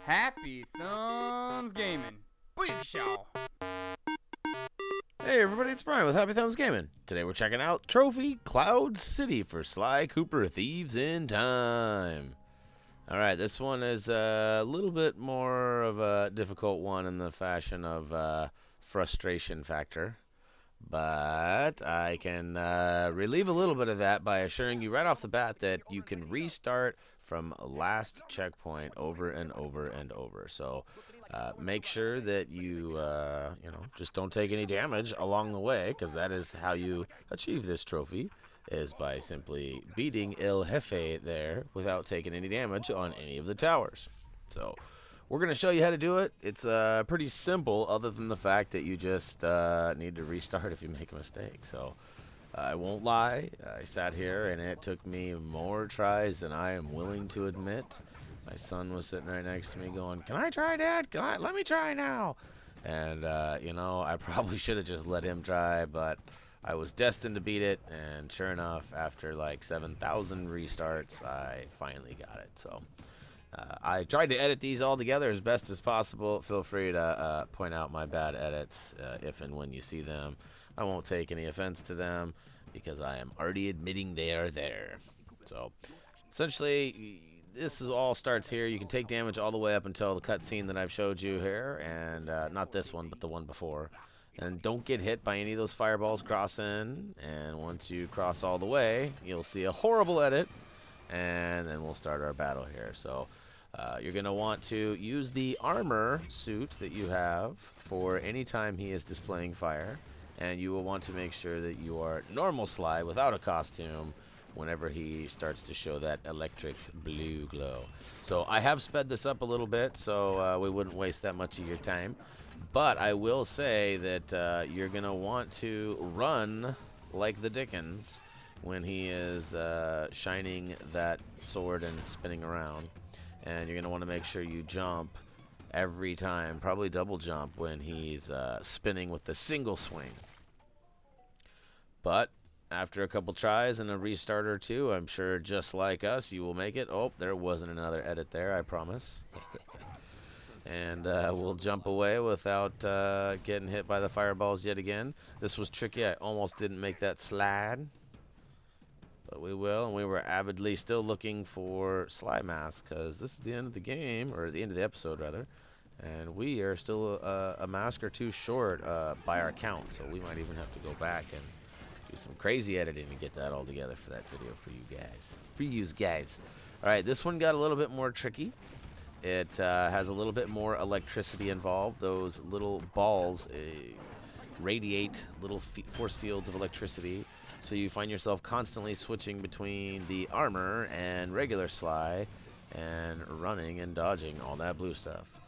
Happy Thumbs Gaming. Big show. Hey everybody, it's Brian with Happy Thumbs Gaming. Today we're checking out Trophy Cloud City for Sly Cooper Thieves in Time. Alright, this one is a little bit more of a difficult one in the fashion of frustration factor. But I can relieve a little bit of that by assuring you right off the bat that you can restart from last checkpoint over and over and over. So make sure that you just don't take any damage along the way, because that is how you achieve this trophy, is by simply beating El Jefe there without taking any damage on any of the towers. So we're going to show you how to do it. It's pretty simple, other than the fact that you just need to restart if you make a mistake. So I won't lie, I sat here and it took me more tries than I am willing to admit. My son was sitting right next to me going, "Can I try, Dad? Let me try now." And, I probably should have just let him try, but I was destined to beat it. And sure enough, after like 7,000 restarts, I finally got it. So I tried to edit these all together as best as possible. Feel free to point out my bad edits if and when you see them. I won't take any offense to them because I am already admitting they are there. So essentially, this all starts here. You can take damage all the way up until the cutscene that I've showed you here, and not this one, but the one before. And don't get hit by any of those fireballs crossing. And once you cross all the way, you'll see a horrible edit, and then we'll start our battle here. So you're going to want to use the armor suit that you have for any time he is displaying fire. And you will want to make sure that you are normal Sly without a costume whenever he starts to show that electric blue glow. So I have sped this up a little bit so we wouldn't waste that much of your time. But I will say that you're going to want to run like the Dickens when he is shining that sword and spinning around. And you're going to want to make sure you jump every time, probably double jump when he's spinning with the single swing. But after a couple tries and a restart or two, I'm sure just like us, you will make it. Oh, there wasn't another edit there, I promise. And we'll jump away without getting hit by the fireballs yet again. This was tricky. I almost didn't make that slide. But we will, and we were avidly still looking for Sly Mask, because this is the end of the game, or the end of the episode, rather. And we are still a mask or two short by our count, so we might even have to go back and do some crazy editing to get that all together for that video for you guys. All right, this one got a little bit more tricky. It has a little bit more electricity involved. Those little balls radiate little force fields of electricity, so you find yourself constantly switching between the armor and regular Sly and running and dodging all that blue stuff.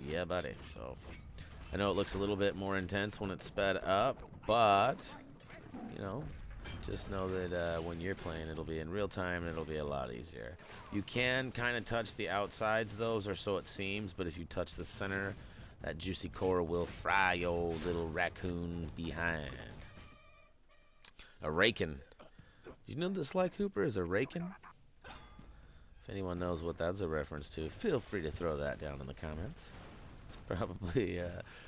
Yeah, buddy. So I know it looks a little bit more intense when it's sped up, but just know that when you're playing, it'll be in real time and it'll be a lot easier. You can kind of touch the outsides, those, or so it seems, but if you touch the center, that juicy core will fry your little raccoon behind. A rakin'. Did you know that Sly Cooper is a rakin'? If anyone knows what that's a reference to, feel free to throw that down in the comments. It's probably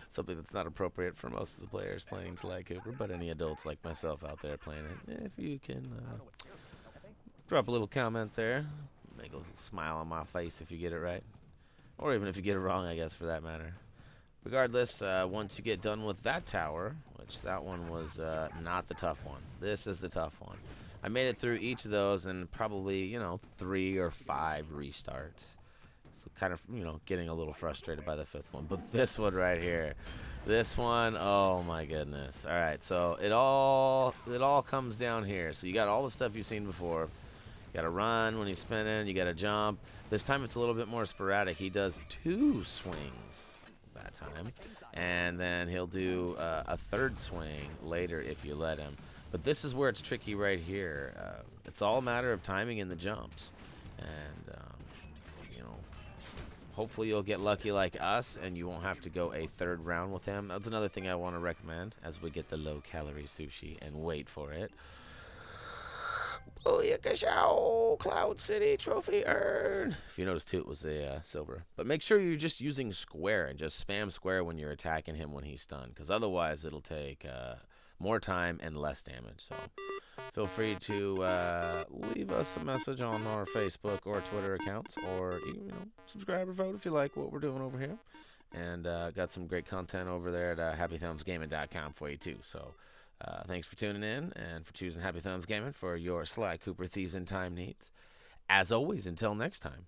something that's not appropriate for most of the players playing Sly Cooper, but any adults like myself out there playing it, if you can drop a little comment there, make a little smile on my face if you get it right. Or even if you get it wrong, I guess, for that matter. Regardless, once you get done with that tower, which that one was not the tough one. This is the tough one. I made it through each of those in probably, 3 or 5 restarts. So kind of, getting a little frustrated by the 5th one. But this one right here, this one, oh my goodness. All right, so it all comes down here. So you got all the stuff you've seen before. You got to run when he's spinning. You got to jump. This time it's a little bit more sporadic. He does 2 swings that time, and then he'll do a 3rd swing later if you let him. But this is where it's tricky right here. It's all a matter of timing in the jumps, and hopefully you'll get lucky like us and you won't have to go a 3rd round with him. That's another thing I want to recommend as we get the low-calorie sushi and wait for it. Booyakashow! Cloud City trophy earned. If you notice too, it was a silver. But make sure you're just using square and just spam square when you're attacking him when he's stunned, because otherwise it'll take more time and less damage. So feel free to leave us a message on our Facebook or Twitter accounts, or subscribe or vote if you like what we're doing over here. And got some great content over there at HappyThumbsGaming.com for you too. So thanks for tuning in and for choosing Happy Thumbs Gaming for your Sly Cooper Thieves in Time needs. As always, until next time,